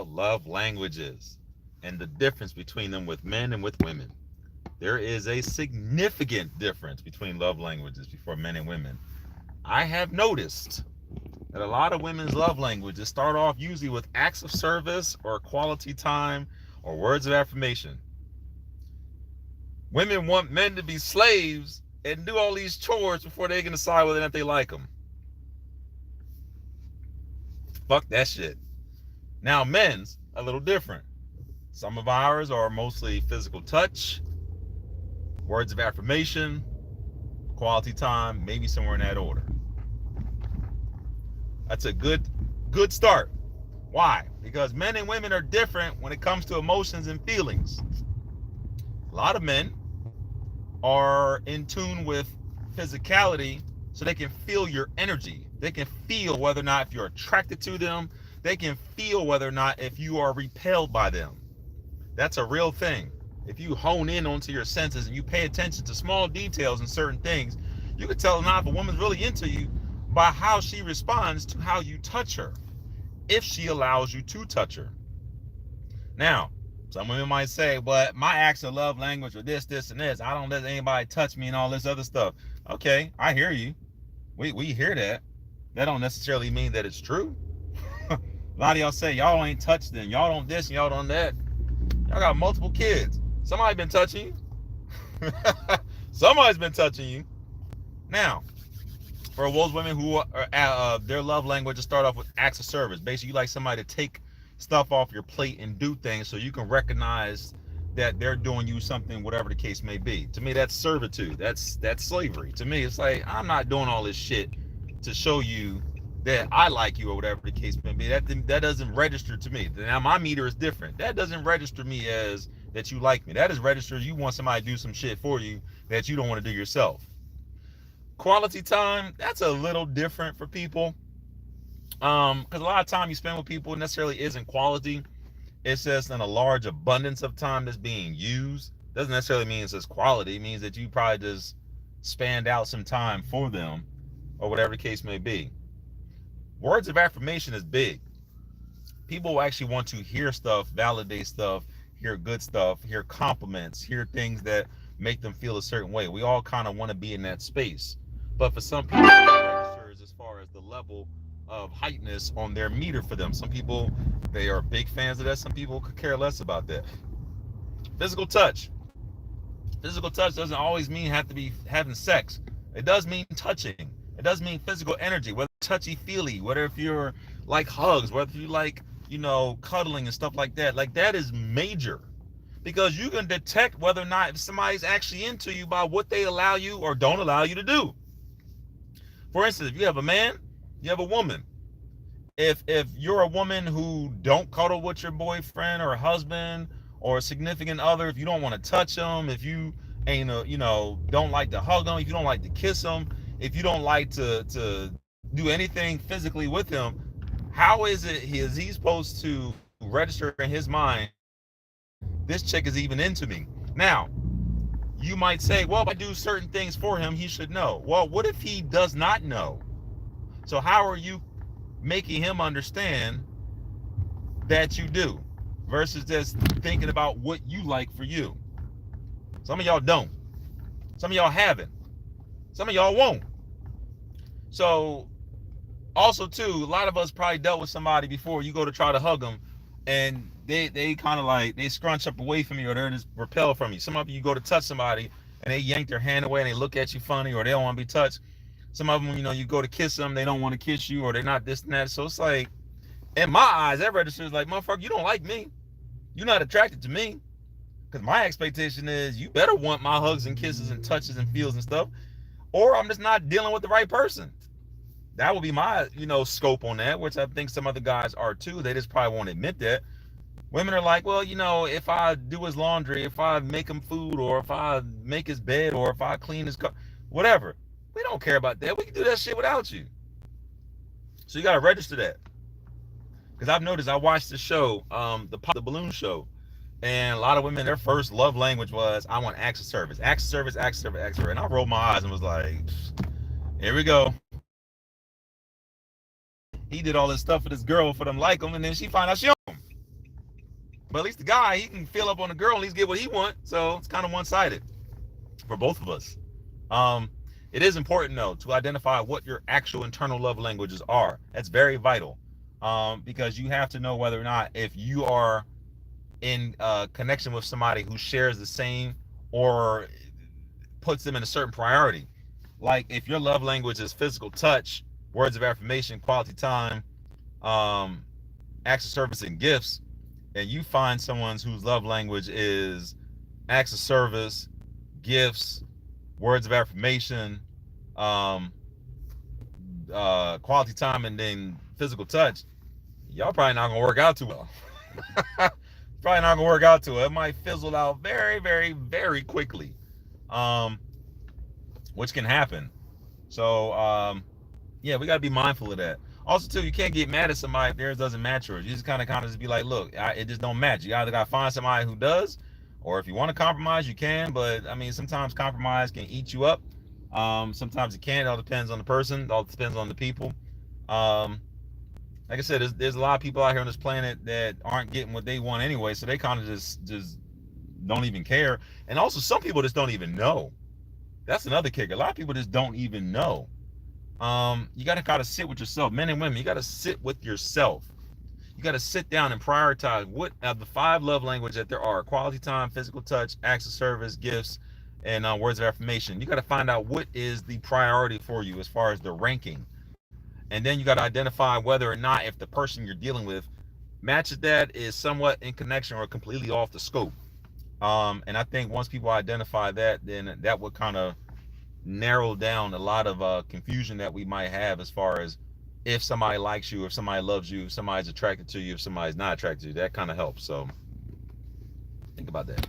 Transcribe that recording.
love languages and the difference between them with men and with women. There is a significant difference between love languages for men and women. I have noticed that a lot of women's love languages start off usually with acts of service or quality time or words of affirmation. Women want men to be slaves and do all these chores before they can decide whether or not they like them. Fuck that shit. Now, men's a little different. Some of ours are mostly physical touch, words of affirmation, quality time, maybe somewhere in that order. That's a good start. Why? Because men and women are different when it comes to emotions and feelings. A lot of men are in tune with physicality so they can feel your energy. They can feel whether or not if you're attracted to them. They can feel whether or not if you are repelled by them. That's a real thing. If you hone in onto your senses and you pay attention to small details and certain things, you can tell now if a woman's really into you by how she responds to how you touch her, if she allows you to touch her. Now, some women might say, but my acts of love language are this, this, and this. I don't let anybody touch me and all this other stuff. Okay, I hear you. We hear that. That don't necessarily mean that it's true. A lot of y'all say y'all ain't touched them. Y'all don't this and y'all don't that. Y'all got multiple kids. Somebody been touching you. Somebody's been touching you. Now, for those women who are their love language to start off with acts of service. Basically, you like somebody to take stuff off your plate and do things so you can recognize that they're doing you something, whatever the case may be. To me, that's servitude. That's slavery. To me, it's like, I'm not doing all this shit to show you that I like you or whatever the case may be. That doesn't register to me. Now, my meter is different. That doesn't register me as that you like me. That is registered you want somebody to do some shit for you that you don't want to do yourself. Quality time, that's a little different for people. Because a lot of time you spend with people necessarily isn't quality. It's just in a large abundance of time that's being used. Doesn't necessarily mean it's just quality. It means that you probably just spanned out some time for them or whatever the case may be. Words of affirmation is big. People actually want to hear stuff, validate stuff, hear good stuff, hear compliments, hear things that make them feel a certain way. We all kind of want to be in that space. But for some people, it registers as far as the level of heightness on their meter for them. Some people, they are big fans of that. Some people could care less about that. Physical touch. Physical touch doesn't always mean have to be having sex. It does mean touching. It does mean physical energy, whether touchy-feely, whether if you're like hugs, whether you like, cuddling and stuff like that. Like, that is major. Because you can detect whether or not if somebody's actually into you by what they allow you or don't allow you to do. For instance, if you have a man, you have a woman. If you're a woman who don't cuddle with your boyfriend or husband or a significant other, if you don't want to touch them, if you ain't don't like to hug them, if you don't like to kiss them, if you don't like to do anything physically with him, how is he supposed to register in his mind, this chick is even into me? Now, you might say, well, if I do certain things for him, he should know. Well, what if he does not know? So how are you making him understand that you do versus just thinking about what you like for you? Some of y'all don't. Some of y'all haven't. Some of y'all won't. So also too, a lot of us probably dealt with somebody before. You go to try to hug them and they kind of like, they scrunch up away from you or they're just repel from you. Some of you go to touch somebody and they yank their hand away and they look at you funny or they don't want to be touched. Some of them, you go to kiss them, they don't want to kiss you or they're not this and that. So it's like, in my eyes, that registers like, motherfucker, you don't like me. You're not attracted to me. Because my expectation is you better want my hugs and kisses and touches and feels and stuff, or I'm just not dealing with the right person. That would be my, scope on that, which I think some other guys are too. They just probably won't admit that. Women are like, well, if I do his laundry, if I make him food, or if I make his bed, or if I clean his car, whatever. We don't care about that. We can do that shit without you. So you got to register that. Because I've noticed, I watched the show, the Balloon Show, and a lot of women, their first love language was, I want acts of service. Acts of service, acts of service, acts of service. And I rolled my eyes and was like, here we go. He did all this stuff for this girl for them like him, and then she find out she owned him. But at least the guy, he can fill up on the girl and at least get what he wants. So it's kind of one-sided for both of us. It is important though to identify what your actual internal love languages are. That's very vital, because you have to know whether or not, if you are in connection with somebody who shares the same or puts them in a certain priority. Like if your love language is physical touch, words of affirmation, quality time, acts of service, and gifts, and you find someone whose love language is acts of service, gifts, words of affirmation, quality time, and then physical touch, y'all probably not gonna work out too well. Probably not gonna work out too well. It might fizzle out very, very, very quickly, which can happen. So yeah, we gotta be mindful of that. Also, too, you can't get mad at somebody if theirs doesn't match yours. You just kind of just be like, look, it just don't match. You either gotta find somebody who does, or if you want to compromise, you can. But I mean, sometimes compromise can eat you up. Sometimes it can't. It all depends on the person. It all depends on the people. Like I said, there's a lot of people out here on this planet that aren't getting what they want anyway, so they kind of just don't even care. And also, some people just don't even know. That's another kicker. A lot of people just don't even know. You got to kind of sit with yourself. Men and women, you got to sit with yourself. You got to sit down and prioritize what of the 5 love languages that there are: quality time, physical touch, acts of service, gifts, and words of affirmation. You got to find out what is the priority for you as far as the ranking. And then you got to identify whether or not, if the person you're dealing with matches that, is somewhat in connection or completely off the scope. And I think once people identify that, then that would kind of narrow down a lot of confusion that we might have as far as if somebody likes you, if somebody loves you, if somebody's attracted to you, if somebody's not attracted to you. That kind of helps. So think about that.